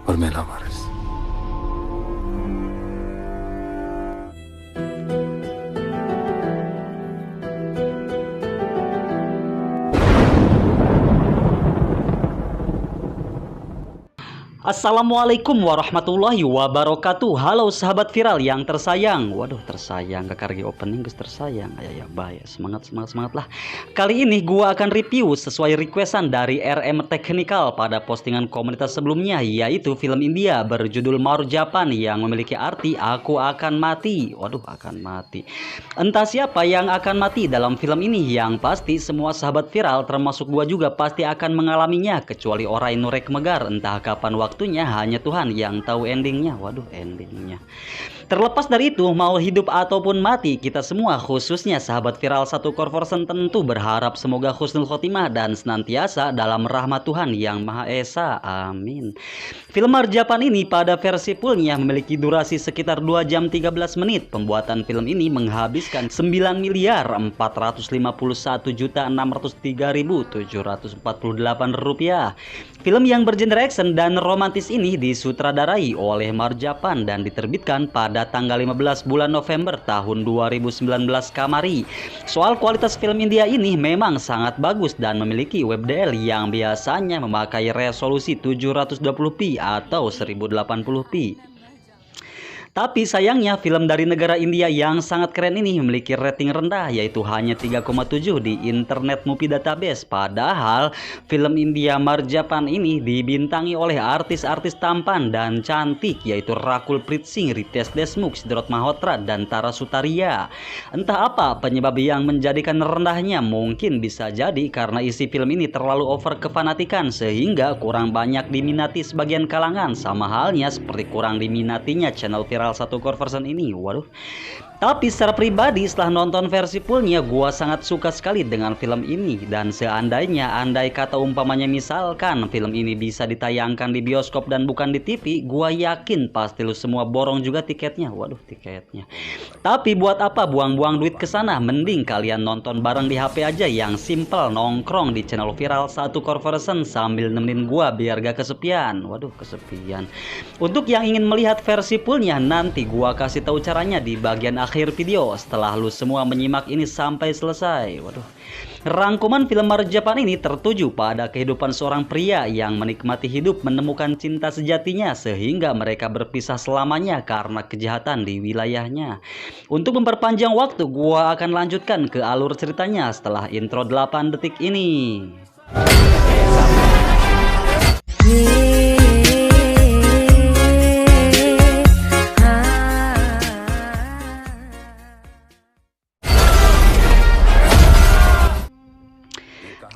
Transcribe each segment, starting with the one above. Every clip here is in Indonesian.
और मैं लावारिस। Assalamualaikum warahmatullahi wabarakatuh. Halo sahabat viral yang tersayang. Waduh, tersayang gak kargi opening guys, tersayang. Ya bahaya. Semangat lah. Kali ini gua akan review sesuai requestan dari RM Technical pada postingan komunitas sebelumnya, yaitu film India berjudul Marjapan yang memiliki arti aku akan mati. Waduh, akan mati. Entah siapa yang akan mati dalam film ini, yang pasti semua sahabat viral termasuk gua juga pasti akan mengalaminya, kecuali Oray Nurek Megar. Entah kapan waktunya, hanya Tuhan yang tahu endingnya. Waduh, endingnya. Terlepas dari itu, mau hidup ataupun mati, kita semua khususnya sahabat viral satu Corverson tentu berharap semoga husnul khotimah dan senantiasa dalam rahmat Tuhan yang Maha Esa. Amin. Film Marjapan ini pada versi fullnya memiliki durasi sekitar 2 jam 13 menit. Pembuatan film ini menghabiskan 9.451.603.748 rupiah. Film yang bergenre action dan romantis ini disutradarai oleh Marjapan dan diterbitkan pada tanggal 15 bulan November tahun 2019 kamari. Soal kualitas film India ini memang sangat bagus dan memiliki WebDL yang biasanya memakai resolusi 720p atau 1080p. Tapi sayangnya film dari negara India yang sangat keren ini memiliki rating rendah, yaitu hanya 3,7 di Internet Movie Database. Padahal film India Marjapan ini dibintangi oleh artis-artis tampan dan cantik, yaitu Rakul Preet Singh, Ritesh Deshmukh, Sidharth Malhotra, dan Tara Sutaria. Entah apa penyebab yang menjadikan rendahnya, mungkin bisa jadi karena isi film ini terlalu over kefanatikan sehingga kurang banyak diminati sebagian kalangan, sama halnya seperti kurang diminatinya channel viral satu Corverson ini. Waduh. Tapi secara pribadi setelah nonton versi fullnya, gua sangat suka sekali dengan film ini. Dan andai kata umpamanya misalkan film ini bisa ditayangkan di bioskop dan bukan di TV, gua yakin pasti lu semua borong juga tiketnya. Waduh, tiketnya. Tapi buat apa buang-buang duit ke sana? Mending kalian nonton bareng di HP aja yang simple, nongkrong di channel viral satu Corverson sambil nemenin gua biar gak kesepian. Waduh, kesepian. Untuk yang ingin melihat versi fullnya, nanti gua kasih tahu caranya di bagian akhir video setelah lu semua menyimak ini sampai selesai. Waduh. Rangkuman film Marjapan ini tertuju pada kehidupan seorang pria yang menikmati hidup, menemukan cinta sejatinya sehingga mereka berpisah selamanya karena kejahatan di wilayahnya. Untuk memperpanjang waktu, gua akan lanjutkan ke alur ceritanya setelah intro 8 detik ini.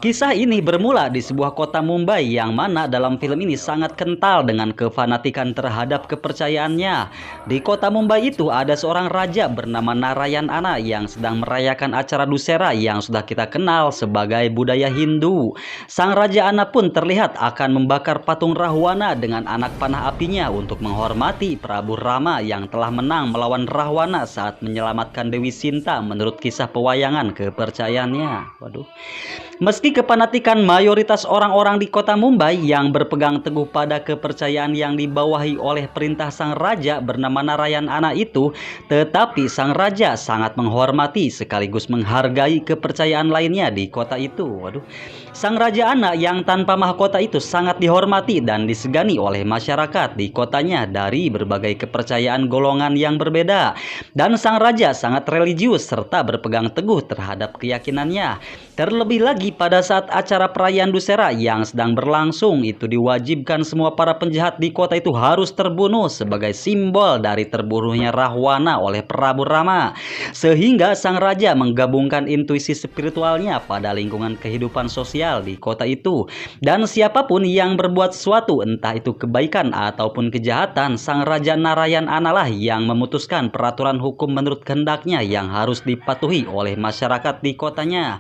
Kisah ini bermula di sebuah kota Mumbai yang mana dalam film ini sangat kental dengan kefanatikan terhadap kepercayaannya. Di kota Mumbai itu ada seorang raja bernama Narayan Ana yang sedang merayakan acara Dussehra yang sudah kita kenal sebagai budaya Hindu. Sang Raja Ana pun terlihat akan membakar patung Rahwana dengan anak panah apinya untuk menghormati Prabu Rama yang telah menang melawan Rahwana saat menyelamatkan Dewi Sinta menurut kisah pewayangan kepercayaannya. Waduh. Meski kefanatikan mayoritas orang-orang di kota Mumbai yang berpegang teguh pada kepercayaan yang dibawahi oleh perintah sang raja bernama Narayan Ana itu, tetapi sang raja sangat menghormati sekaligus menghargai kepercayaan lainnya di kota itu. Waduh. Sang Raja Ana yang tanpa mahkota itu sangat dihormati dan disegani oleh masyarakat di kotanya dari berbagai kepercayaan golongan yang berbeda. Dan sang raja sangat religius serta berpegang teguh terhadap keyakinannya. Terlebih lagi pada saat acara perayaan Dussehra yang sedang berlangsung itu diwajibkan semua para penjahat di kota itu harus terbunuh sebagai simbol dari terbunuhnya Rahwana oleh Prabu Rama. Sehingga sang raja menggabungkan intuisi spiritualnya pada lingkungan kehidupan sosial di kota itu. Dan siapapun yang berbuat sesuatu, entah itu kebaikan ataupun kejahatan, sang Raja Narayan Ana lah yang memutuskan peraturan hukum menurut kehendaknya yang harus dipatuhi oleh masyarakat di kotanya.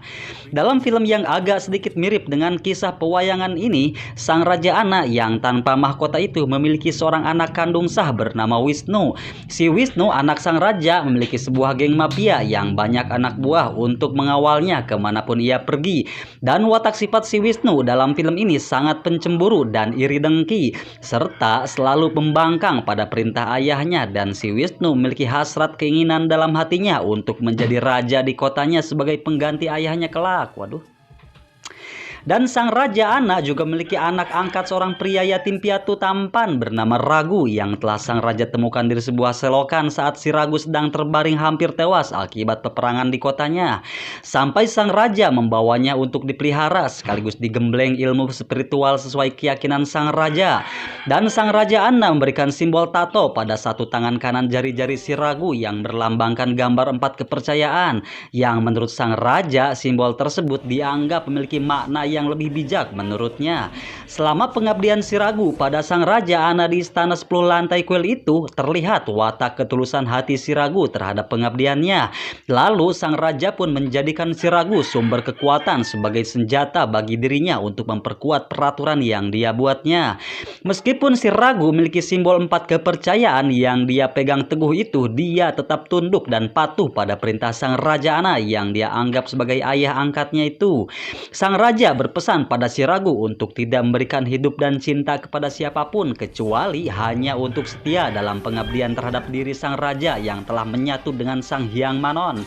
Dalam film yang agak sedikit mirip dengan kisah pewayangan ini, sang Raja Ana yang tanpa mahkota itu memiliki seorang anak kandung sah bernama Wisnu. Si Wisnu, anak sang raja, memiliki sebuah geng mafia yang banyak anak buah untuk mengawalnya kemanapun ia pergi. Dan watak sifat si Wisnu dalam film ini sangat pencemburu dan iri dengki, serta selalu pembangkang pada perintah ayahnya. Dan si Wisnu memiliki hasrat keinginan dalam hatinya untuk menjadi raja di kotanya sebagai pengganti ayahnya kelak. Waduh. Dan sang Raja Ana juga memiliki anak angkat seorang pria yatim piatu tampan bernama Ragu yang telah sang raja temukan di sebuah selokan saat si Ragu sedang terbaring hampir tewas akibat peperangan di kotanya. Sampai sang raja membawanya untuk dipelihara sekaligus digembleng ilmu spiritual sesuai keyakinan sang raja. Dan sang Raja Ana memberikan simbol tato pada satu tangan kanan jari-jari si Ragu yang berlambangkan gambar 4 kepercayaan, yang menurut sang raja simbol tersebut dianggap memiliki makna yang lebih bijak menurutnya. Selama pengabdian si Ragu pada sang Raja Ana di istana 10 lantai kuil itu, terlihat watak ketulusan hati si Ragu terhadap pengabdiannya. Lalu sang raja pun menjadikan si Ragu sumber kekuatan sebagai senjata bagi dirinya untuk memperkuat peraturan yang dia buatnya. Meskipun si Ragu memiliki simbol 4 kepercayaan yang dia pegang teguh itu, dia tetap tunduk dan patuh pada perintah sang Raja Ana yang dia anggap sebagai ayah angkatnya itu. Sang raja berpesan pada si Ragu untuk tidak memberikan hidup dan cinta kepada siapapun kecuali hanya untuk setia dalam pengabdian terhadap diri sang raja yang telah menyatu dengan Sang Hyang Manon.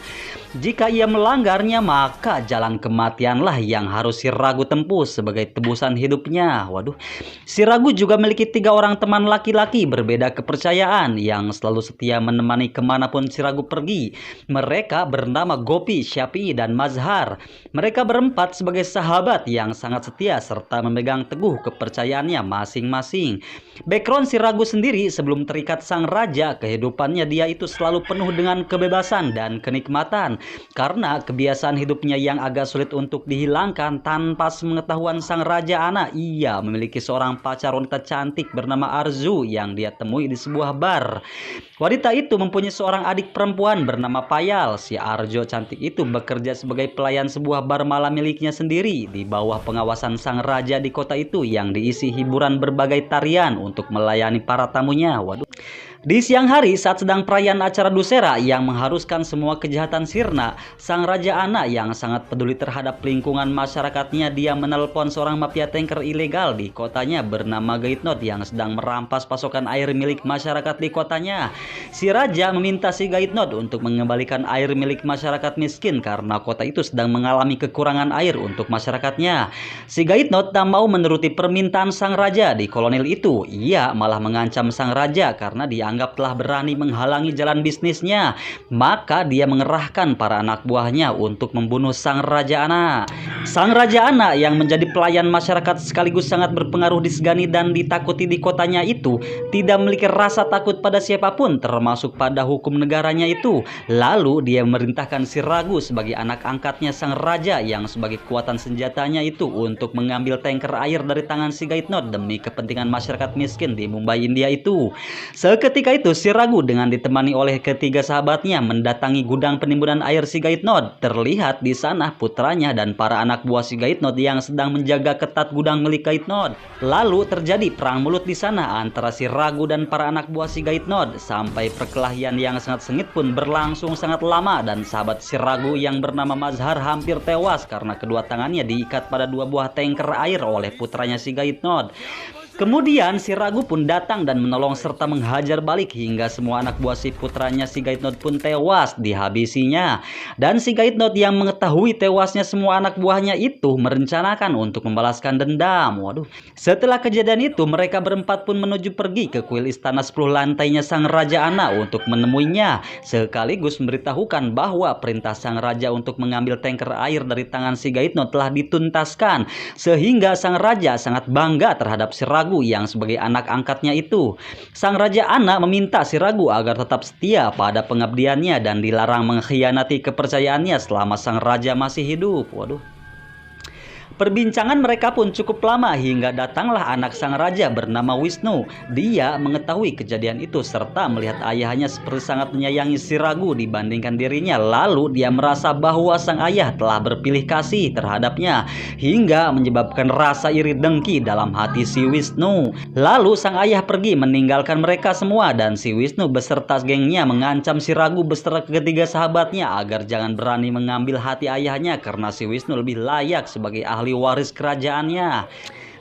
Jika ia melanggarnya, maka jalan kematianlah yang harus si Ragu tempuh sebagai tebusan hidupnya. Waduh. Si Ragu juga memiliki 3 orang teman laki-laki berbeda kepercayaan yang selalu setia menemani kemanapun si Ragu pergi. Mereka bernama Gopi, Syafi'i, dan Mazhar. Mereka berempat sebagai sahabat yang sangat setia serta memegang teguh kepercayaannya masing-masing. Background si Ragu sendiri sebelum terikat sang raja, kehidupannya dia itu selalu penuh dengan kebebasan dan kenikmatan. Karena kebiasaan hidupnya yang agak sulit untuk dihilangkan, tanpa sepengetahuan sang Raja Ana, ia memiliki seorang pacar wanita cantik bernama Arzu yang dia temui di sebuah bar. Wanita itu mempunyai seorang adik perempuan bernama Payal. Si Arjo cantik itu bekerja sebagai pelayan sebuah bar malam miliknya sendiri di bawah pengawasan sang raja di kota itu yang diisi hiburan berbagai tarian untuk melayani para tamunya. Waduh. Di siang hari saat sedang perayaan acara Dussehra yang mengharuskan semua kejahatan sirna, sang Raja Ana yang sangat peduli terhadap lingkungan masyarakatnya, dia menelpon seorang mafia tanker ilegal di kotanya bernama Gaitnot yang sedang merampas pasokan air milik masyarakat di kotanya. Si raja meminta si Gaitnot untuk mengembalikan air milik masyarakat miskin karena kota itu sedang mengalami kekurangan air untuk masyarakatnya. Si Gaitnot tak mau menuruti permintaan sang raja di kolonel itu. Ia malah mengancam sang raja karena dianggap telah berani menghalangi jalan bisnisnya. Maka dia mengerahkan para anak buahnya untuk membunuh sang Raja Ana. Sang Raja Ana yang menjadi pelayan masyarakat sekaligus sangat berpengaruh disegani dan ditakuti di kotanya itu, tidak memiliki rasa takut pada siapapun termasuk pada hukum negaranya itu. Lalu dia memerintahkan si Ragu sebagai anak angkatnya sang raja yang sebagai kekuatan senjatanya itu untuk mengambil tanker air dari tangan si Gaitnot demi kepentingan masyarakat miskin di Mumbai, India itu. Seketika itu si Ragu dengan ditemani oleh ketiga sahabatnya mendatangi gudang penimbunan air si Gaitnot. Terlihat di sana putranya dan para anak buah si Gaitnot yang sedang menjaga ketat gudang milik Gaitnot. Lalu terjadi perang mulut di sana antara si Ragu dan para anak buah si Gaitnot sampai perkelahian yang sangat sengit pun berlangsung sangat lama dan sahabat si Ragu yang bernama Mazhar hampir tewas karena kedua tangannya diikat pada 2 buah tanker air oleh putranya si Gaitnot. Kemudian si Ragu pun datang dan menolong serta menghajar balik hingga semua anak buah si putranya si Gaitnot pun tewas dihabisinya. Dan si Gaitnot yang mengetahui tewasnya semua anak buahnya itu merencanakan untuk membalaskan dendam. Waduh. Setelah kejadian itu mereka berempat pun menuju pergi ke kuil istana 10 lantainya sang Raja Ana untuk menemuinya, sekaligus memberitahukan bahwa perintah sang raja untuk mengambil tanker air dari tangan si Gaitnot telah dituntaskan, sehingga sang raja sangat bangga terhadap si Ragu yang sebagai anak angkatnya itu. Sang Raja Ana meminta si Ragu agar tetap setia pada pengabdiannya dan dilarang mengkhianati kepercayaannya selama sang raja masih hidup. Waduh. Perbincangan mereka pun cukup lama hingga datanglah anak sang raja bernama Wisnu. Dia mengetahui kejadian itu serta melihat ayahnya seperti sangat menyayangi si Ragu dibandingkan dirinya. Lalu dia merasa bahwa sang ayah telah berpilih kasih terhadapnya hingga menyebabkan rasa iri dengki dalam hati si Wisnu. Lalu sang ayah pergi meninggalkan mereka semua dan si Wisnu beserta gengnya mengancam si Ragu beserta ketiga sahabatnya agar jangan berani mengambil hati ayahnya karena si Wisnu lebih layak sebagai ahli waris kerajaannya.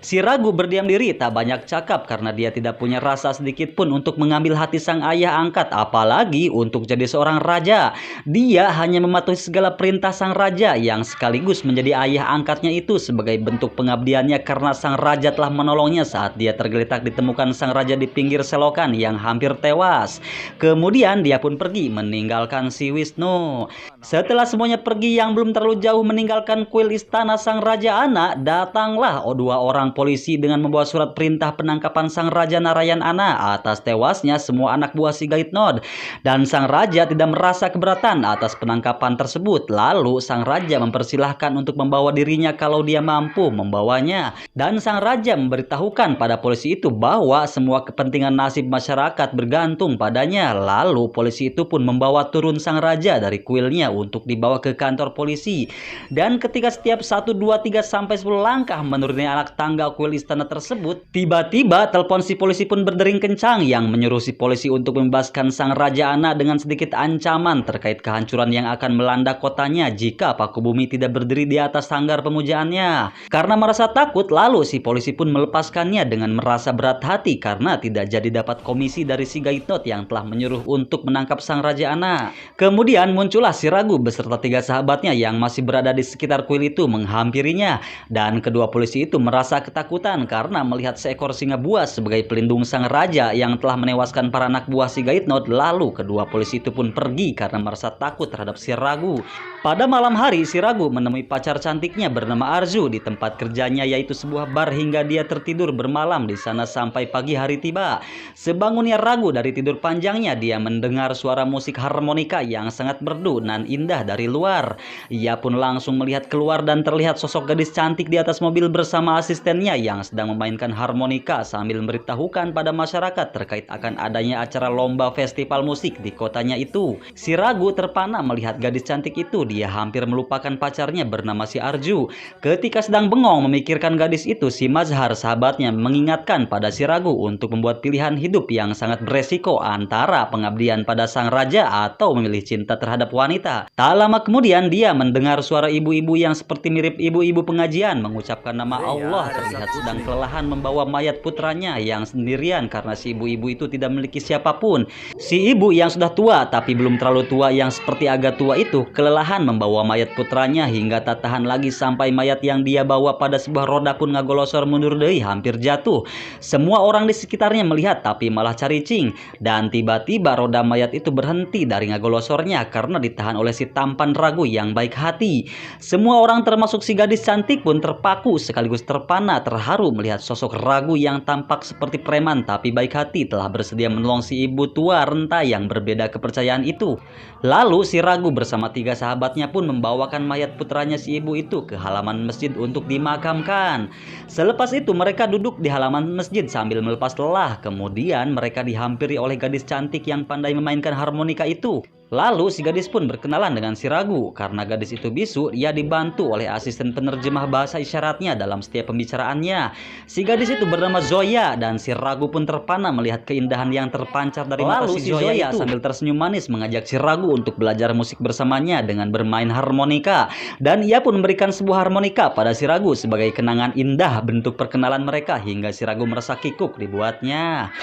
Si Ragu berdiam diri, tak banyak cakap karena dia tidak punya rasa sedikit pun untuk mengambil hati sang ayah angkat, apalagi untuk jadi seorang raja. Dia hanya mematuhi segala perintah sang raja yang sekaligus menjadi ayah angkatnya itu sebagai bentuk pengabdiannya karena sang raja telah menolongnya saat dia tergeletak ditemukan sang raja di pinggir selokan yang hampir tewas. Kemudian dia pun pergi meninggalkan si Wisnu. Setelah semuanya pergi yang belum terlalu jauh meninggalkan kuil istana sang raja anak, datanglah dua orang polisi dengan membawa surat perintah penangkapan sang raja Narayan Ana atas tewasnya semua anak buah si Gaitnod. Dan sang raja tidak merasa keberatan atas penangkapan tersebut. Lalu sang raja mempersilahkan untuk membawa dirinya kalau dia mampu membawanya. Dan sang raja memberitahukan pada polisi itu bahwa semua kepentingan nasib masyarakat bergantung padanya. Lalu polisi itu pun membawa turun sang raja dari kuilnya untuk dibawa ke kantor polisi. Dan ketika setiap 1, 2, 3 sampai 10 langkah menuruni anak tangga kuil istana tersebut, tiba-tiba telepon si polisi pun berdering kencang yang menyuruh si polisi untuk membebaskan sang raja Ana dengan sedikit ancaman terkait kehancuran yang akan melanda kotanya jika paku bumi tidak berdiri di atas sanggar pemujaannya. Karena merasa takut, lalu si polisi pun melepaskannya dengan merasa berat hati karena tidak jadi dapat komisi dari si Gaitnod yang telah menyuruh untuk menangkap sang raja Ana. Kemudian muncullah si Ragu beserta 3 sahabatnya yang masih berada di sekitar kuil itu menghampirinya, dan kedua polisi itu merasa ketakutan karena melihat seekor singa buas sebagai pelindung sang raja yang telah menewaskan para anak buah si Gaitnod. Lalu kedua polisi itu pun pergi karena merasa takut terhadap si Ragu. Pada malam hari si Ragu menemui pacar cantiknya bernama Arzu di tempat kerjanya yaitu sebuah bar hingga dia tertidur bermalam di sana sampai pagi hari tiba. Sebangunnya Ragu dari tidur panjangnya, dia mendengar suara musik harmonika yang sangat merdu dan indah dari luar. Ia pun langsung melihat keluar dan terlihat sosok gadis cantik di atas mobil bersama asistennya yang sedang memainkan harmonika sambil memberitahukan pada masyarakat terkait akan adanya acara lomba festival musik di kotanya itu. Si Ragu terpana melihat gadis cantik itu. Dia hampir melupakan pacarnya bernama si Arju. Ketika sedang bengong memikirkan gadis itu, si Mazhar sahabatnya mengingatkan pada si Ragu untuk membuat pilihan hidup yang sangat beresiko antara pengabdian pada sang raja atau memilih cinta terhadap wanita. Tak lama kemudian dia mendengar suara ibu-ibu yang seperti mirip ibu-ibu pengajian mengucapkan nama Allah terlihat sedang kelelahan membawa mayat putranya yang sendirian karena si ibu-ibu itu tidak memiliki siapapun. Si ibu yang sudah tua tapi belum terlalu tua yang seperti agak tua itu kelelahan membawa mayat putranya hingga tak tahan lagi sampai mayat yang dia bawa pada sebuah roda pun ngagolosor mundur deui hampir jatuh. Semua orang di sekitarnya melihat tapi malah caricing, dan tiba-tiba roda mayat itu berhenti dari ngagolosornya karena ditahan oleh si tampan Ragu yang baik hati. Semua orang termasuk si gadis cantik pun terpaku sekaligus terpana terharu melihat sosok Ragu yang tampak seperti preman tapi baik hati telah bersedia menolong si ibu tua renta yang berbeda kepercayaan itu. Lalu si Ragu bersama 3 sahabatnya pun membawakan mayat putranya si ibu itu ke halaman masjid untuk dimakamkan. Selepas itu mereka duduk di halaman masjid sambil melepas lelah. Kemudian mereka dihampiri oleh gadis cantik yang pandai memainkan harmonika itu. Lalu si gadis pun berkenalan dengan si Ragu. Karena gadis itu bisu, ia dibantu oleh asisten penerjemah bahasa isyaratnya dalam setiap pembicaraannya. Si gadis itu bernama Zoya dan si Ragu pun terpana melihat keindahan yang terpancar dari mata si Zoya itu. Sambil tersenyum manis mengajak si Ragu untuk belajar musik bersamanya dengan bermain harmonika. Dan ia pun memberikan sebuah harmonika pada si Ragu sebagai kenangan indah bentuk perkenalan mereka hingga si Ragu merasa kikuk dibuatnya.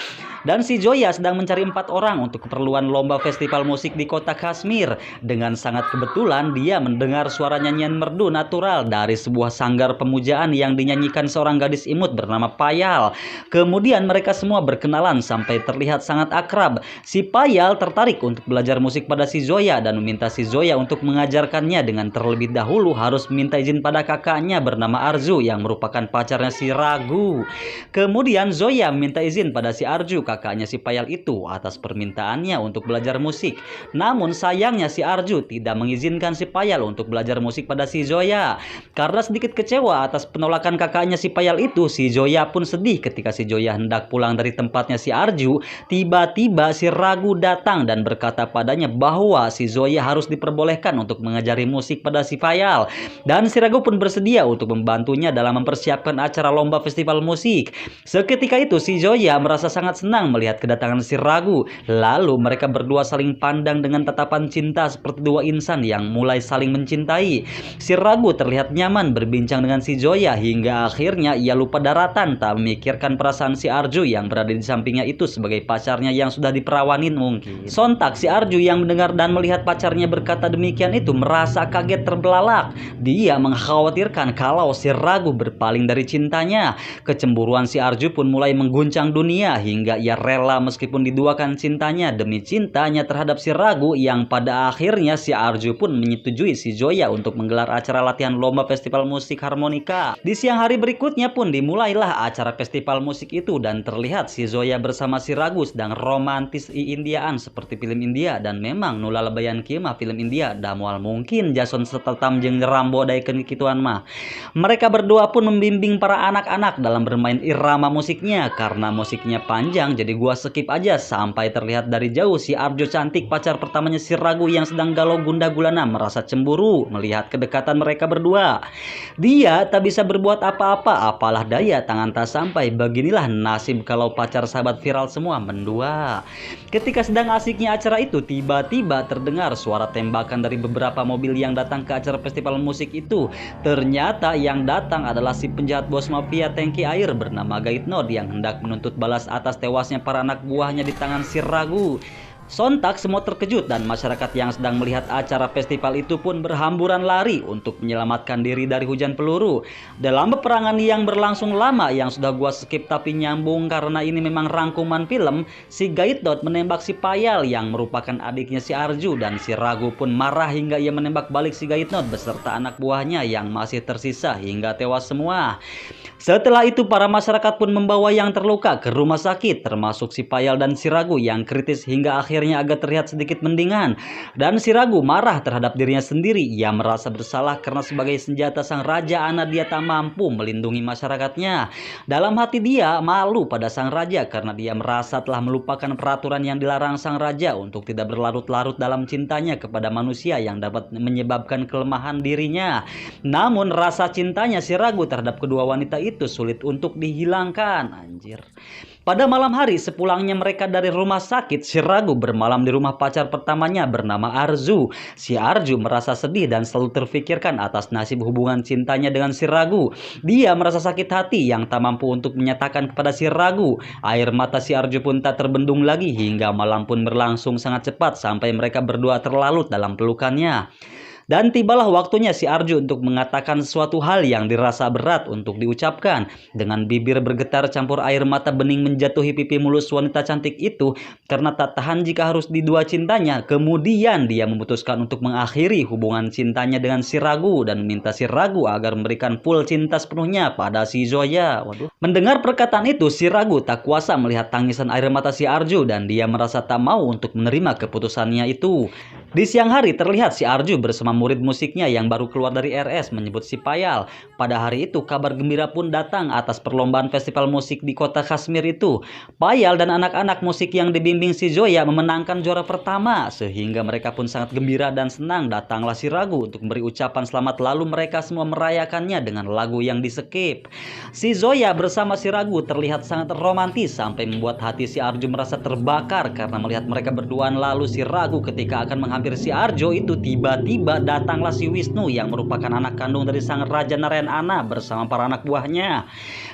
Dan si Zoya sedang mencari 4 orang untuk keperluan lomba festival musik di kota Kashmir. Dengan sangat kebetulan dia mendengar suara nyanyian merdu natural dari sebuah sanggar pemujaan yang dinyanyikan seorang gadis imut bernama Payal. Kemudian mereka semua berkenalan sampai terlihat sangat akrab. Si Payal tertarik untuk belajar musik pada si Zoya dan meminta si Zoya untuk mengajarkannya dengan terlebih dahulu harus meminta izin pada kakaknya bernama Arzu yang merupakan pacarnya si Ragu. Kemudian Zoya meminta izin pada si Arju kakaknya si Payal itu atas permintaannya untuk belajar musik. Namun sayangnya si Arju tidak mengizinkan si Payal untuk belajar musik pada si Zoya. Karena sedikit kecewa atas penolakan kakaknya si Payal itu, si Zoya pun sedih ketika si Zoya hendak pulang dari tempatnya si Arju. Tiba-tiba si Ragu datang dan berkata padanya bahwa si Zoya harus diperbolehkan untuk mengajari musik pada si Payal. Dan si Ragu pun bersedia untuk membantunya dalam mempersiapkan acara lomba festival musik. Seketika itu si Zoya merasa sangat senang melihat kedatangan si Ragu. Lalu mereka berdua saling pandang dengan tatapan cinta seperti dua insan yang mulai saling mencintai. Si Ragu terlihat nyaman berbincang dengan si Zoya hingga akhirnya ia lupa daratan, tak memikirkan perasaan si Arju yang berada di sampingnya itu sebagai pacarnya yang sudah diperawanin mungkin. Sontak si Arju yang mendengar dan melihat pacarnya berkata demikian itu merasa kaget terbelalak. Dia mengkhawatirkan kalau si Ragu berpaling dari cintanya. Kecemburuan si Arju pun mulai mengguncang dunia hingga ia rela meskipun diduakan cintanya demi cintanya terhadap si Ragu, yang pada akhirnya si Arju pun menyetujui si Zoya untuk menggelar acara latihan lomba festival musik harmonika. Di siang hari berikutnya pun dimulailah acara festival musik itu dan terlihat si Zoya bersama si Ragu sedang romantis Indiaan seperti film India, dan memang nula lebayan kieu mah film India da moal mungkin Jason Statham jeung Rambo daekeun kituan mah. Mereka berdua pun membimbing para anak-anak dalam bermain irama musiknya. Karena musiknya panjang jadi gua skip aja sampai terlihat dari jauh si Arjo cantik, pacar pertamanya si Ragu yang sedang galau gundah gulana, merasa cemburu melihat kedekatan mereka berdua. Dia tak bisa berbuat apa-apa, apalah daya tangan tak sampai. Beginilah nasib kalau pacar sahabat viral semua mendua. Ketika sedang asiknya acara itu, tiba-tiba terdengar suara tembakan dari beberapa mobil yang datang ke acara festival musik itu. Ternyata yang datang adalah si penjahat bos mafia tangki air bernama Gaitnod yang hendak menuntut balas atas tewasnya para anak buahnya di tangan si Ragu. Sontak semua terkejut dan masyarakat yang sedang melihat acara festival itu pun berhamburan lari untuk menyelamatkan diri dari hujan peluru. Dalam peperangan yang berlangsung lama yang sudah gua skip tapi nyambung karena ini memang rangkuman film, si Gaitnod menembak si Payal yang merupakan adiknya si Arju, dan si Ragu pun marah hingga ia menembak balik si Gaitnod beserta anak buahnya yang masih tersisa hingga tewas semua. Setelah itu para masyarakat pun membawa yang terluka ke rumah sakit, termasuk si Payal dan si Ragu yang kritis hingga akhirnya agak terlihat sedikit mendingan. Dan si Ragu marah terhadap dirinya sendiri. Ia merasa bersalah karena sebagai senjata sang raja anak dia tak mampu melindungi masyarakatnya. Dalam hati dia malu pada sang raja karena dia merasa telah melupakan peraturan yang dilarang sang raja untuk tidak berlarut-larut dalam cintanya kepada manusia yang dapat menyebabkan kelemahan dirinya. Namun rasa cintanya si Ragu terhadap kedua wanita itu sulit untuk dihilangkan. Anjir. Pada malam hari sepulangnya mereka dari rumah sakit, si Ragu bermalam di rumah pacar pertamanya bernama Arzu. Si Arju merasa sedih dan selalu terfikirkan atas nasib hubungan cintanya dengan si Ragu. Dia merasa sakit hati yang tak mampu untuk menyatakan kepada si Ragu. Air mata si Arju pun tak terbendung lagi hingga malam pun berlangsung sangat cepat sampai mereka berdua terlalut dalam pelukannya. Dan tibalah waktunya si Arju untuk mengatakan suatu hal yang dirasa berat untuk diucapkan. Dengan bibir bergetar campur air mata bening menjatuhi pipi mulus wanita cantik itu. Karena tak tahan jika harus didua cintanya, kemudian dia memutuskan untuk mengakhiri hubungan cintanya dengan si Ragu dan meminta si Ragu agar memberikan full cinta sepenuhnya pada si Zoya. Waduh. Mendengar perkataan itu, si Ragu tak kuasa melihat tangisan air mata si Arju dan dia merasa tak mau untuk menerima keputusannya itu. Di siang hari terlihat si Arju bersama murid musiknya yang baru keluar dari RS menyebut si Payal. Pada hari itu kabar gembira pun datang atas perlombaan festival musik di kota Kashmir itu. Payal dan anak-anak musik yang dibimbing si Zoya memenangkan juara pertama, sehingga mereka pun sangat gembira dan senang. Datanglah si Ragu untuk memberi ucapan selamat, lalu mereka semua merayakannya dengan lagu yang di-skip. Si Zoya bersama si Ragu terlihat sangat romantis sampai membuat hati si Arju merasa terbakar karena melihat mereka berduaan. Lalu si Ragu ketika akan menghampiri si Arjo itu tiba-tiba datanglah si Wisnu yang merupakan anak kandung dari sang Raja Narayana bersama para anak buahnya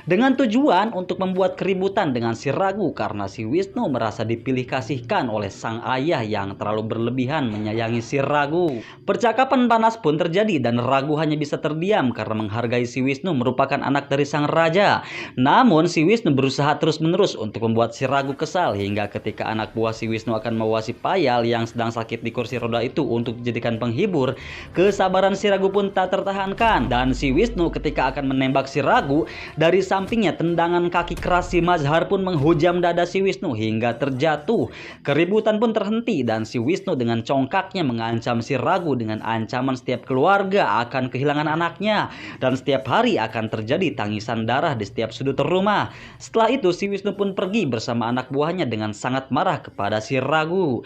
dengan tujuan untuk membuat keributan dengan si Ragu karena si Wisnu merasa dipilih kasihkan oleh sang ayah yang terlalu berlebihan menyayangi si Ragu. Percakapan panas pun terjadi dan Ragu hanya bisa terdiam karena menghargai si Wisnu merupakan anak dari sang raja. Namun si Wisnu berusaha terus-menerus untuk membuat si Ragu kesal hingga ketika anak buah si Wisnu akan membawa si Payal yang sedang sakit di kursi roda itu untuk dijadikan penghibur, kesabaran si Ragu pun tak tertahankan dan si Wisnu ketika akan menembak si Ragu, dari sampingnya tendangan kaki keras si Mazhar pun menghujam dada si Wisnu hingga terjatuh. Keributan pun terhenti dan si Wisnu dengan congkaknya mengancam si Ragu dengan ancaman setiap keluarga akan kehilangan anaknya dan setiap hari akan terjadi tangisan darah di setiap sudut rumah. Setelah itu si Wisnu pun pergi bersama anak buahnya dengan sangat marah kepada si Ragu.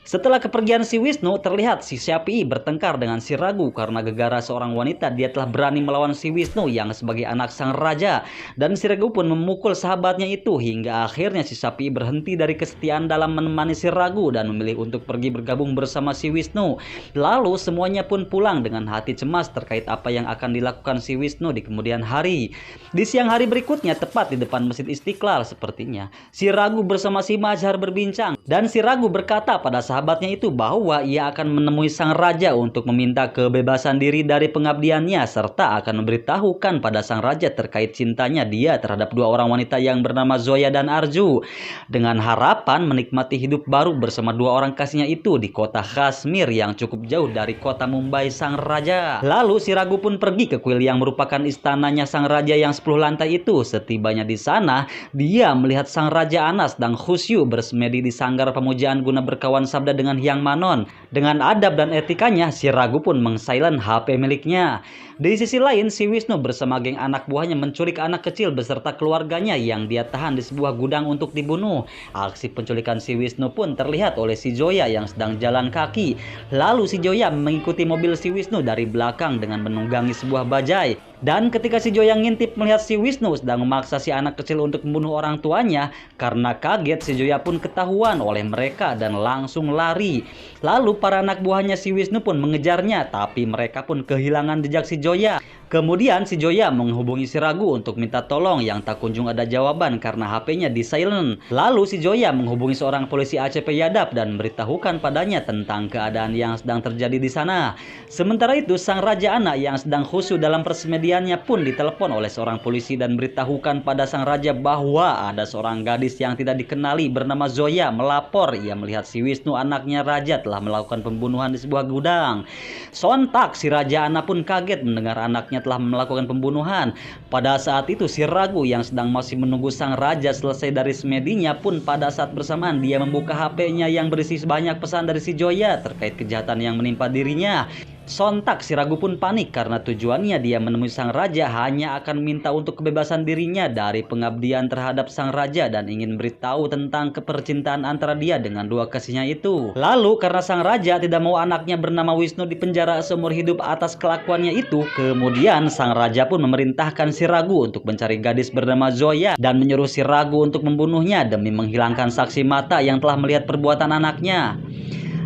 Setelah kepergian si Wisnu, terlihat si Syafii bertengkar dengan si Ragu karena gegara seorang wanita dia telah berani melawan si Wisnu yang sebagai anak sang raja. Dan si Ragu pun memukul sahabatnya itu hingga akhirnya si Syafii berhenti dari kesetiaan dalam menemani si Ragu dan memilih untuk pergi bergabung bersama si Wisnu. Lalu semuanya pun pulang dengan hati cemas terkait apa yang akan dilakukan si Wisnu di kemudian hari. Di siang hari berikutnya, tepat di depan Masjid Istiqlal sepertinya, si Ragu bersama si Mazhar berbincang dan si Ragu berkata pada sahabatnya itu bahwa ia akan menemui sang raja untuk meminta kebebasan diri dari pengabdiannya serta akan memberitahukan pada sang raja terkait cintanya dia terhadap dua orang wanita yang bernama Zoya dan Arju, dengan harapan menikmati hidup baru bersama dua orang kasihnya itu di kota Kashmir yang cukup jauh dari kota Mumbai sang raja. Lalu si Ragu pun pergi ke kuil yang merupakan istananya sang raja yang 10 lantai itu. Setibanya di sana, dia melihat sang raja Anas dan khusyuk bersemedi di sanggar pemujaan guna berkawan sabda dengan Hyang Manon. Dengan adab dan etikanya, si Ragu pun meng-silent HP miliknya. Di sisi lain, si Wisnu bersama geng anak buahnya menculik anak kecil beserta keluarganya yang dia tahan di sebuah gudang untuk dibunuh. Aksi penculikan si Wisnu pun terlihat oleh si Zoya yang sedang jalan kaki. Lalu si Zoya mengikuti mobil si Wisnu dari belakang dengan menunggangi sebuah bajai. Dan ketika si Zoya ngintip melihat si Wisnu sedang memaksa si anak kecil untuk membunuh orang tuanya, karena kaget si Zoya pun ketahuan oleh mereka dan langsung lari. Lalu para anak buahnya si Wisnu pun mengejarnya, tapi mereka pun kehilangan jejak si Zoya. Kemudian si Zoya menghubungi si Ragu untuk minta tolong yang tak kunjung ada jawaban karena HP-nya di silent. Lalu si Zoya menghubungi seorang polisi ACP Yadap dan memberitahukan padanya tentang keadaan yang sedang terjadi di sana. Sementara itu sang raja anak yang sedang khusyuk dalam persemediannya pun ditelepon oleh seorang polisi dan beritahukan pada sang raja bahwa ada seorang gadis yang tidak dikenali bernama Zoya melapor ia melihat si Wisnu anaknya raja telah melakukan pembunuhan di sebuah gudang. Sontak si raja anak pun kaget mendengar anaknya telah melakukan pembunuhan. Pada saat itu si Ragu yang sedang masih menunggu sang raja selesai dari semedinya pun pada saat bersamaan dia membuka HP-nya yang berisi banyak pesan dari si Zoya terkait kejahatan yang menimpa dirinya. Sontak si Ragu pun panik karena tujuannya dia menemui sang raja hanya akan minta untuk kebebasan dirinya dari pengabdian terhadap sang raja dan ingin beritahu tentang kepercintaan antara dia dengan dua kasihnya itu. Lalu karena sang raja tidak mau anaknya bernama Wisnu dipenjara seumur hidup atas kelakuannya itu, kemudian sang raja pun memerintahkan si Ragu untuk mencari gadis bernama Zoya dan menyuruh si Ragu untuk membunuhnya demi menghilangkan saksi mata yang telah melihat perbuatan anaknya.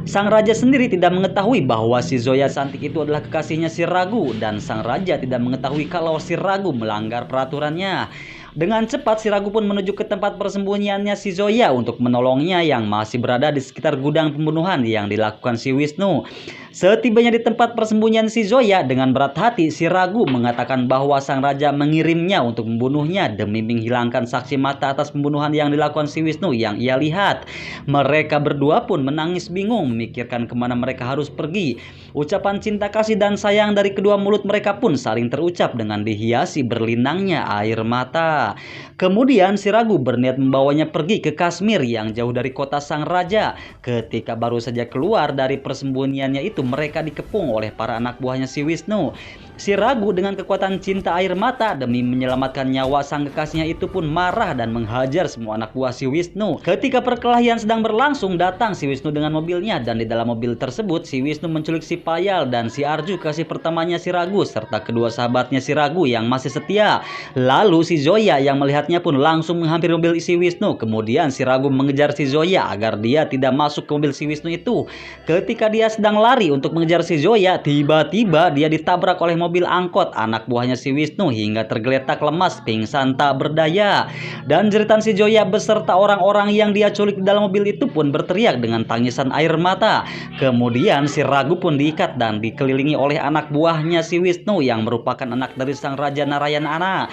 Sang raja sendiri tidak mengetahui bahwa si Zoya cantik itu adalah kekasihnya si Ragu dan sang raja tidak mengetahui kalau si Ragu melanggar peraturannya. Dengan cepat si Ragu pun menuju ke tempat persembunyiannya si Zoya untuk menolongnya yang masih berada di sekitar gudang pembunuhan yang dilakukan si Wisnu. Setibanya di tempat persembunyian si Zoya, dengan berat hati si Ragu mengatakan bahwa sang raja mengirimnya untuk membunuhnya demi menghilangkan saksi mata atas pembunuhan yang dilakukan si Wisnu yang ia lihat. Mereka berdua pun menangis bingung memikirkan kemana mereka harus pergi. Ucapan cinta kasih dan sayang dari kedua mulut mereka pun saling terucap dengan dihiasi berlinangnya air mata. Kemudian si Ragu berniat membawanya pergi ke Kashmir yang jauh dari kota sang raja. Ketika baru saja keluar dari persembunyiannya itu, mereka dikepung oleh para anak buahnya si Wisnu. Si Ragu dengan kekuatan cinta air mata demi menyelamatkan nyawa sang kekasihnya itu pun marah dan menghajar semua anak buah si Wisnu. Ketika perkelahian sedang berlangsung, datang si Wisnu dengan mobilnya dan di dalam mobil tersebut si Wisnu menculik si Payal dan si Arju kasih pertamanya si Ragu serta kedua sahabatnya si Ragu yang masih setia. Lalu si Zoya yang melihatnya pun langsung menghampiri mobil si Wisnu. Kemudian si Ragu mengejar si Zoya agar dia tidak masuk ke mobil si Wisnu itu. Ketika dia sedang lari untuk mengejar si Zoya, tiba-tiba dia ditabrak oleh mobil angkot anak buahnya si Wisnu hingga tergeletak lemas pingsan tak berdaya. Dan jeritan si Zoya beserta orang-orang yang dia culik di dalam mobil itu pun berteriak dengan tangisan air mata. Kemudian si Ragu pun diikat dan dikelilingi oleh anak buahnya si Wisnu yang merupakan anak dari sang Raja Narayana.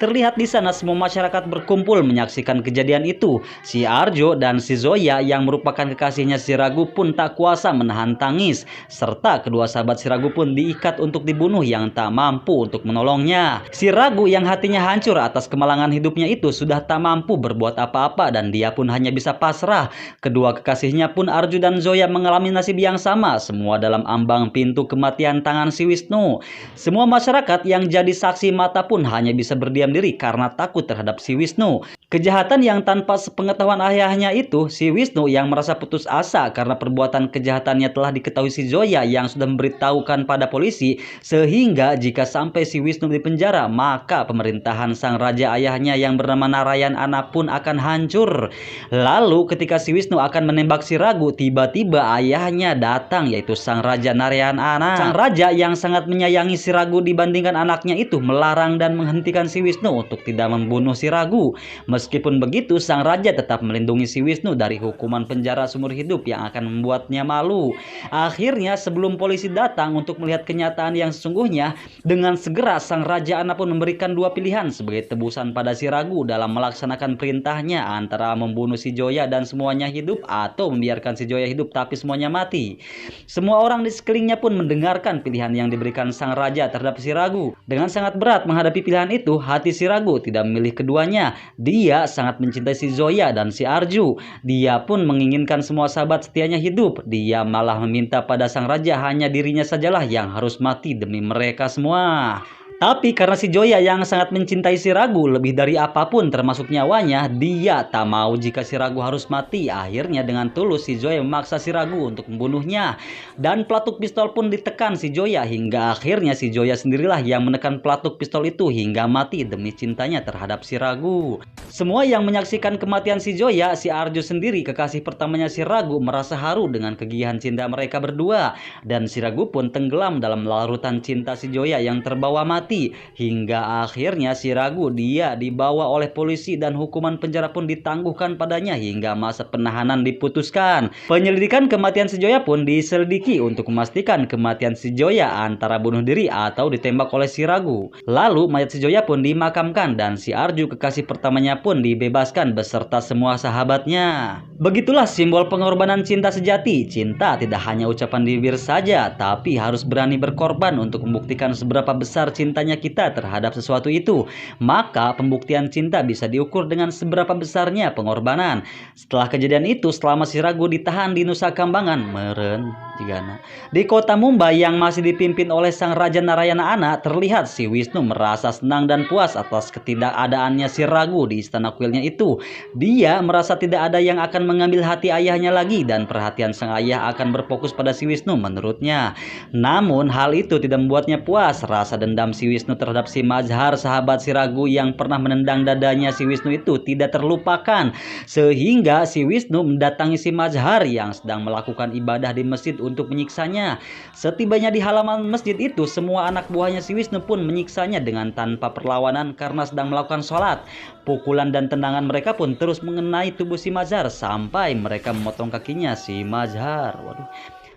Terlihat di sana semua masyarakat berkumpul menyaksikan kejadian itu. Si Arjo dan si Zoya yang merupakan kekasihnya si Ragu pun tak kuasa menahan tangis. Serta kedua sahabat si Ragu pun diikat untuk dibunuh yang tak mampu untuk menolongnya. Si Ragu yang hatinya hancur atas kemalangan hidupnya itu sudah tak mampu berbuat apa-apa dan dia pun hanya bisa pasrah. Kedua kekasihnya pun Arjo dan Zoya mengalami nasib yang sama, semua dalam ambang pintu kematian tangan si Wisnu. Semua masyarakat yang jadi saksi mata pun hanya bisa berdiam diri karena takut terhadap si Wisnu. Kejahatan yang tanpa sepengetahuan ayahnya itu, si Wisnu yang merasa putus asa karena perbuatan kejahatannya telah diketahui si Zoya yang sudah memberitahukan pada polisi, sehingga jika sampai si Wisnu di penjara, maka pemerintahan sang raja ayahnya yang bernama Narayana pun akan hancur. Lalu ketika si Wisnu akan menembak si Ragu, tiba-tiba ayahnya datang, yaitu sang raja Narayana. Sang raja yang sangat menyayangi si Ragu dibandingkan anaknya itu melarang dan menghentikan si Wisnu untuk tidak membunuh si Ragu. Meskipun begitu, sang raja tetap melindungi si Wisnu dari hukuman penjara seumur hidup yang akan membuatnya malu. Akhirnya sebelum polisi datang untuk melihat kenyataan yang sesungguhnya, dengan segera sang raja pun memberikan dua pilihan sebagai tebusan pada si Ragu dalam melaksanakan perintahnya, antara membunuh si Zoya dan semuanya hidup atau membiarkan si Zoya hidup tapi semuanya mati. Semua orang di sekelilingnya pun mendengarkan pilihan yang diberikan sang raja terhadap si Ragu. Dengan sangat berat menghadapi pilihan itu, hati si Ragu tidak memilih keduanya. Dia sangat mencintai si Zoya dan si Arju. Dia pun menginginkan semua sahabat setianya hidup. Dia malah meminta pada sang raja hanya dirinya sajalah yang harus mati demi mereka semua. Tapi karena si Zoya yang sangat mencintai si Ragu lebih dari apapun termasuk nyawanya, dia tak mau jika si Ragu harus mati. Akhirnya dengan tulus si Zoya memaksa si Ragu untuk membunuhnya. Dan pelatuk pistol pun ditekan si Zoya hingga akhirnya si Zoya sendirilah yang menekan pelatuk pistol itu hingga mati demi cintanya terhadap si Ragu. Semua yang menyaksikan kematian si Zoya, si Arjo sendiri kekasih pertamanya si Ragu merasa haru dengan kegigihan cinta mereka berdua. Dan si Ragu pun tenggelam dalam larutan cinta si Zoya yang terbawa mati. Hingga akhirnya si Ragu dia dibawa oleh polisi dan hukuman penjara pun ditangguhkan padanya hingga masa penahanan diputuskan. Penyelidikan kematian si Zoya pun diselidiki untuk memastikan kematian si Zoya antara bunuh diri atau ditembak oleh si Ragu. Lalu mayat si Zoya pun dimakamkan dan si Arju kekasih pertamanya pun dibebaskan beserta semua sahabatnya. Begitulah simbol pengorbanan cinta sejati. Cinta tidak hanya ucapan di bibir saja, tapi harus berani berkorban untuk membuktikan seberapa besar cinta kita terhadap sesuatu itu. Maka pembuktian cinta bisa diukur dengan seberapa besarnya pengorbanan. Setelah kejadian itu, selama si Ragu ditahan di Nusa Kambangan meren jigana di kota Mumbai yang masih dipimpin oleh sang Raja Narayana, terlihat si Wisnu merasa senang dan puas atas ketidakadaannya si Ragu di istana kuilnya itu. Dia merasa tidak ada yang akan mengambil hati ayahnya lagi dan perhatian sang ayah akan berfokus pada si Wisnu menurutnya. Namun hal itu tidak membuatnya puas. Rasa dendam si Wisnu terhadap si Mazhar, sahabat si Ragu yang pernah menendang dadanya si Wisnu itu tidak terlupakan. Sehingga si Wisnu mendatangi si Mazhar yang sedang melakukan ibadah di masjid untuk menyiksanya. Setibanya di halaman masjid itu, semua anak buahnya si Wisnu pun menyiksanya dengan tanpa perlawanan karena sedang melakukan sholat. Pukulan dan tendangan mereka pun terus mengenai tubuh si Mazhar sampai mereka memotong kakinya si Mazhar. Waduh.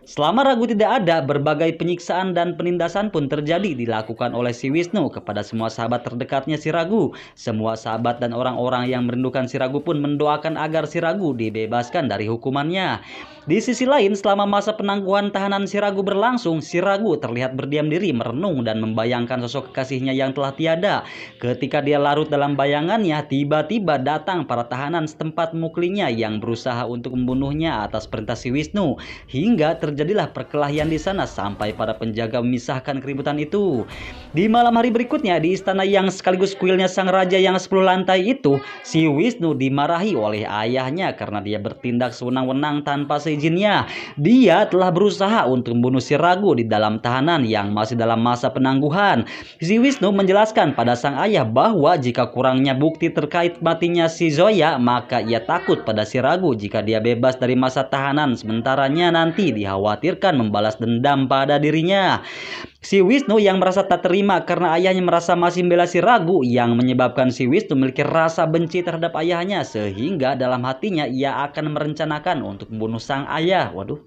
Selama Ragu tidak ada, berbagai penyiksaan dan penindasan pun terjadi dilakukan oleh si Wisnu kepada semua sahabat terdekatnya si Ragu. Semua sahabat dan orang-orang yang merindukan si Ragu pun mendoakan agar si Ragu dibebaskan dari hukumannya. Di sisi lain, selama masa penangguhan tahanan si Ragu berlangsung, si Ragu terlihat berdiam diri merenung dan membayangkan sosok kekasihnya yang telah tiada. Ketika dia larut dalam bayangannya, tiba-tiba datang para tahanan setempat memuklinya yang berusaha untuk membunuhnya atas perintah si Wisnu. Hingga terjadilah perkelahian di sana sampai para penjaga memisahkan keributan itu. Di malam hari berikutnya, di istana yang sekaligus kuilnya sang raja yang 10 lantai itu, si Wisnu dimarahi oleh ayahnya karena dia bertindak sewenang-wenang tanpa izinnya. Dia telah berusaha untuk membunuh si Ragu di dalam tahanan yang masih dalam masa penangguhan. Si Wisnu menjelaskan pada sang ayah bahwa jika kurangnya bukti terkait matinya si Zoya, maka ia takut pada si Ragu jika dia bebas dari masa tahanan sementaranya nanti dikhawatirkan membalas dendam pada dirinya. Si Wisnu yang merasa tak terima karena ayahnya merasa masih membela si Ragu yang menyebabkan si Wisnu memiliki rasa benci terhadap ayahnya sehingga dalam hatinya ia akan merencanakan untuk membunuh sang ayah. Waduh.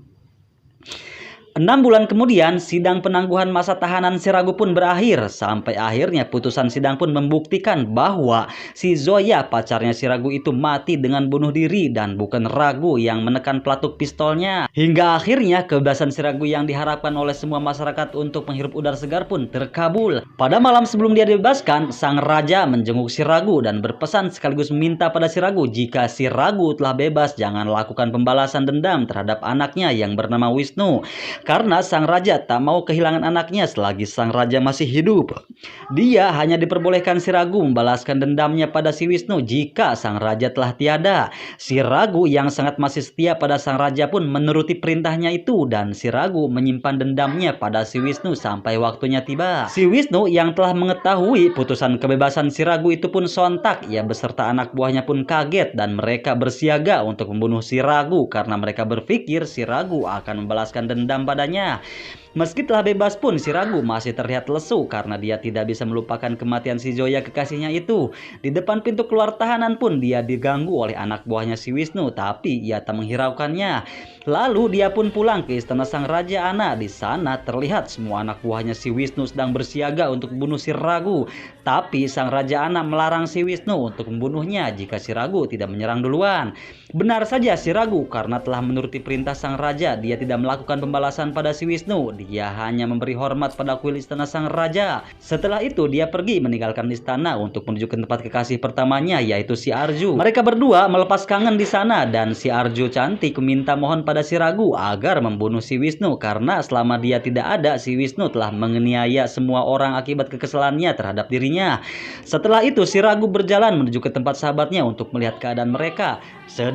6 bulan kemudian, sidang penangguhan masa tahanan si Ragu pun berakhir. Sampai akhirnya putusan sidang pun membuktikan bahwa si Zoya, pacarnya si Ragu itu mati dengan bunuh diri dan bukan Ragu yang menekan pelatuk pistolnya. Hingga akhirnya kebebasan si Ragu yang diharapkan oleh semua masyarakat untuk menghirup udara segar pun terkabul. Pada malam sebelum dia dibebaskan, sang raja menjenguk si Ragu dan berpesan sekaligus meminta pada si Ragu jika si Ragu telah bebas jangan lakukan pembalasan dendam terhadap anaknya yang bernama Wisnu. Karena sang raja tak mau kehilangan anaknya selagi sang raja masih hidup. Dia hanya diperbolehkan si Ragu membalaskan dendamnya pada si Wisnu jika sang raja telah tiada. Si Ragu yang sangat masih setia pada sang raja pun menuruti perintahnya itu dan si Ragu menyimpan dendamnya pada si Wisnu sampai waktunya tiba. Si Wisnu yang telah mengetahui putusan kebebasan si Ragu itu pun sontak. Ia beserta anak buahnya pun kaget dan mereka bersiaga untuk membunuh si Ragu karena mereka berpikir si Ragu akan membalaskan dendam padanya. Meski telah bebas pun si Ragu masih terlihat lesu karena dia tidak bisa melupakan kematian si Zoya kekasihnya itu. Di depan pintu keluar tahanan pun dia diganggu oleh anak buahnya si Wisnu, tapi ia tak menghiraukannya. Lalu dia pun pulang ke istana sang Raja Ana. Di sana terlihat semua anak buahnya si Wisnu sedang bersiaga untuk membunuh si Ragu. Tapi sang Raja Ana melarang si Wisnu untuk membunuhnya jika si Ragu tidak menyerang duluan. Benar saja si Ragu karena telah menuruti perintah sang raja, dia tidak melakukan pembalasan pada si Wisnu. Dia hanya memberi hormat pada kuil istana sang raja. Setelah itu dia pergi meninggalkan istana untuk menuju ke tempat kekasih pertamanya yaitu si Arju. Mereka berdua melepas kangen di sana dan si Arju cantik meminta mohon pada si Ragu agar membunuh si Wisnu karena selama dia tidak ada si Wisnu telah menganiaya semua orang akibat kekesalannya terhadap dirinya. Setelah itu si Ragu berjalan menuju ke tempat sahabatnya untuk melihat keadaan mereka.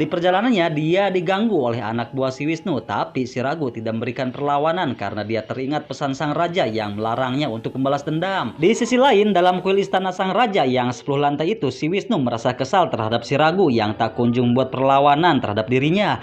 Di perjalanannya dia diganggu oleh anak buah si Wisnu, tapi si Ragu tidak memberikan perlawanan karena dia teringat pesan sang raja yang melarangnya untuk membalas dendam. Di sisi lain, dalam kuil istana sang raja yang 10 lantai itu, si Wisnu merasa kesal terhadap si Ragu yang tak kunjung membuat perlawanan terhadap dirinya.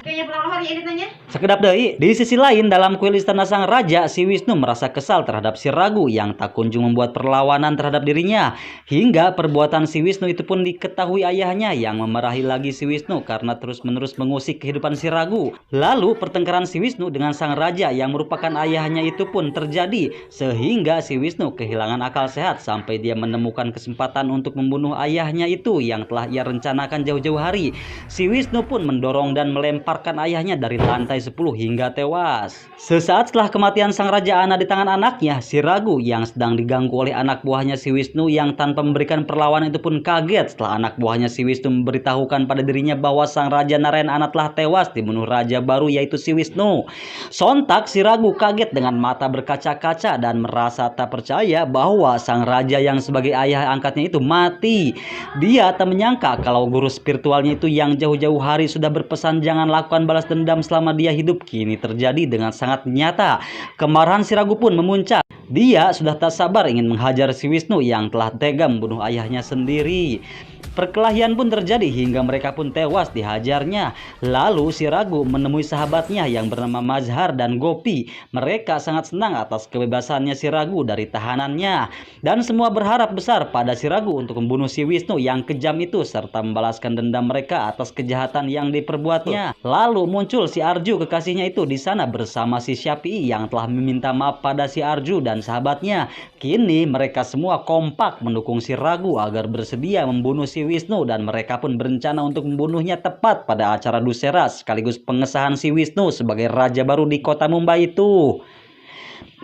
Sekedap deui. Di sisi lain, dalam kuil istana sang raja, si Wisnu merasa kesal terhadap si Ragu yang tak kunjung membuat perlawanan terhadap dirinya. Hingga perbuatan si Wisnu itu pun diketahui ayahnya yang memarahi lagi si Wisnu karena terus-menerus mengusik kehidupan si Ragu. Lalu pertengkaran si Wisnu dengan sang raja yang merupakan ayahnya itu pun terjadi sehingga si Wisnu kehilangan akal sehat sampai dia menemukan kesempatan untuk membunuh ayahnya itu yang telah ia rencanakan jauh-jauh hari. Si Wisnu pun mendorong dan melemparkan ayahnya dari lantai 10 hingga tewas. Sesaat setelah kematian sang raja Ana di tangan anaknya, si Ragu yang sedang diganggu oleh anak buahnya si Wisnu yang tanpa memberikan perlawanan itu pun kaget setelah anak buahnya si Wisnu memberitahukan pada dirinya bahwa sang Raja Narayana Ana telah tewas dibunuh raja baru yaitu si Wisnu. Sontak si Ragu kaget dengan mata berkaca-kaca dan merasa tak percaya bahwa sang raja yang sebagai ayah angkatnya itu mati. Dia tak menyangka kalau guru spiritualnya itu yang jauh-jauh hari sudah berpesan jangan lakukan balas dendam selama dia hidup kini terjadi dengan sangat nyata. Kemarahan si Ragu pun memuncak. Dia sudah tak sabar ingin menghajar si Wisnu yang telah tega membunuh ayahnya sendiri. Perkelahian pun terjadi hingga mereka pun tewas dihajarnya. Lalu si Ragu menemui sahabatnya yang bernama Mazhar dan Gopi. Mereka sangat senang atas kebebasannya si Ragu dari tahanannya. Dan semua berharap besar pada si Ragu untuk membunuh si Wisnu yang kejam itu serta membalaskan dendam mereka atas kejahatan yang diperbuatnya. Lalu muncul si Arju kekasihnya itu di sana bersama si Syafi'i yang telah meminta maaf pada si Arju dan sahabatnya. Kini mereka semua kompak mendukung si Ragu agar bersedia membunuh si Wisnu dan mereka pun berencana untuk membunuhnya tepat pada acara Dussehra sekaligus pengesahan si Wisnu sebagai raja baru di kota Mumbai itu.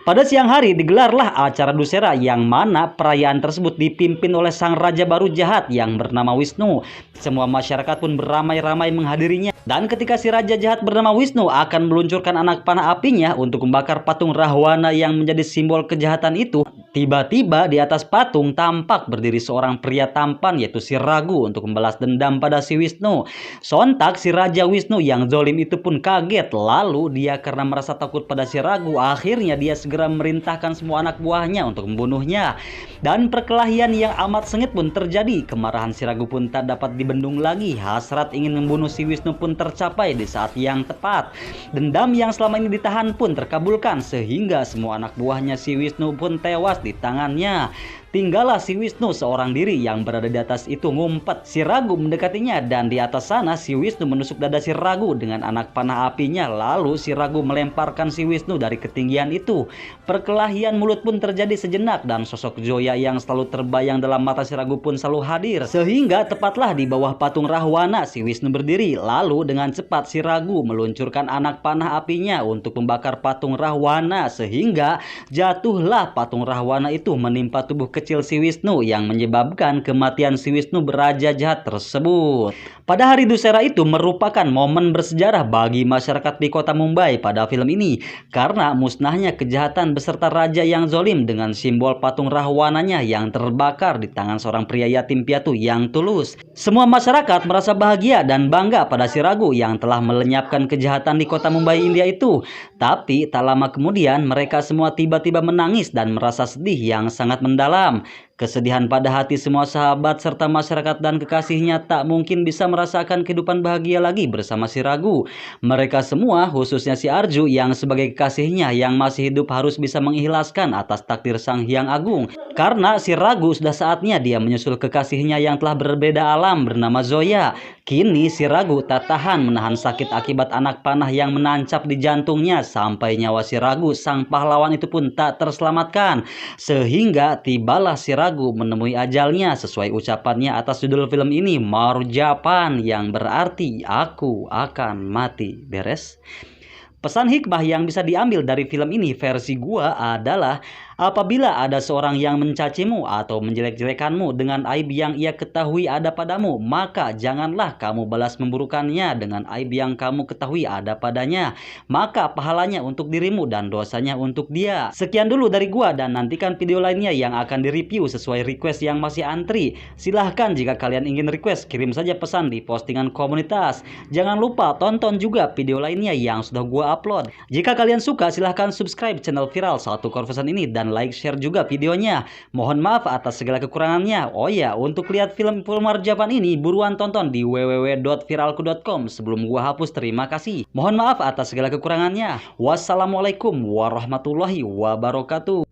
Pada siang hari digelarlah acara Dussehra yang mana perayaan tersebut dipimpin oleh sang raja baru jahat yang bernama Wisnu. Semua masyarakat pun beramai-ramai menghadirinya. Dan ketika si raja jahat bernama Wisnu akan meluncurkan anak panah apinya untuk membakar patung Rahwana yang menjadi simbol kejahatan itu, tiba-tiba di atas patung tampak berdiri seorang pria tampan yaitu si Ragu untuk membalas dendam pada si Wisnu. Sontak si Raja Wisnu yang zolim itu pun kaget. Lalu dia karena merasa takut pada si Ragu, akhirnya dia segera memerintahkan semua anak buahnya untuk membunuhnya. Dan perkelahian yang amat sengit pun terjadi. Kemarahan si Ragu pun tak dapat dibendung lagi. Hasrat ingin membunuh si Wisnu pun tercapai di saat yang tepat. Dendam yang selama ini ditahan pun terkabulkan sehingga semua anak buahnya si Wisnu pun tewas di tangannya. tinggallah si Wisnu seorang diri yang berada di atas itu ngumpet. Si Ragu mendekatinya dan di atas sana si Wisnu menusuk dada si Ragu dengan anak panah apinya. Lalu si Ragu melemparkan si Wisnu dari ketinggian itu. Perkelahian mulut pun terjadi sejenak dan sosok Zoya yang selalu terbayang dalam mata si Ragu pun selalu hadir. Sehingga tepatlah di bawah patung Rahwana si Wisnu berdiri. Lalu dengan cepat si Ragu meluncurkan anak panah apinya untuk membakar patung Rahwana, sehingga jatuhlah patung Rahwana itu menimpa tubuh kecil si Wisnu yang menyebabkan kematian si Wisnu beraja jahat tersebut. Pada hari Dussehra itu merupakan momen bersejarah bagi masyarakat di kota Mumbai pada film ini karena musnahnya kejahatan beserta raja yang zolim dengan simbol patung Rahwananya yang terbakar di tangan seorang pria yatim piatu yang tulus. Semua masyarakat merasa bahagia dan bangga pada si Ragu yang telah melenyapkan kejahatan di kota Mumbai, India itu. Tapi tak lama kemudian mereka semua tiba-tiba menangis dan merasa sedih yang sangat mendalam. Kesedihan pada hati semua sahabat serta masyarakat dan kekasihnya tak mungkin bisa merasakan kehidupan bahagia lagi bersama si Ragu. Mereka semua, khususnya si Arju yang sebagai kekasihnya yang masih hidup, harus bisa mengikhlaskan atas takdir Sang Hyang Agung. Karena si Ragu sudah saatnya dia menyusul kekasihnya yang telah berbeda alam bernama Zoya. Kini si Ragu tak tahan menahan sakit akibat anak panah yang menancap di jantungnya sampai nyawa si Ragu sang pahlawan itu pun tak terselamatkan. Sehingga tibalah si Ragu menemui ajalnya sesuai ucapannya atas judul film ini, Marjapan, yang berarti aku akan mati. Beres? Pesan hikmah yang bisa diambil dari film ini versi gua adalah apabila ada seorang yang mencacimu atau menjelek-jelekanmu dengan aib yang ia ketahui ada padamu, maka janganlah kamu balas memburukannya dengan aib yang kamu ketahui ada padanya. Maka pahalanya untuk dirimu dan dosanya untuk dia. Sekian dulu dari gua dan nantikan video lainnya yang akan direview sesuai request yang masih antri. Silahkan jika kalian ingin request, kirim saja pesan di postingan komunitas. Jangan lupa tonton juga video lainnya yang sudah gua upload. Jika kalian suka, silahkan subscribe channel Viral 1 Konversan ini dan like share juga videonya. Mohon maaf atas segala kekurangannya. Oh ya, untuk lihat film full Marjapan ini buruan tonton di www.viralku.com sebelum gua hapus. Terima kasih. Mohon maaf atas segala kekurangannya. Wassalamualaikum warahmatullahi wabarakatuh.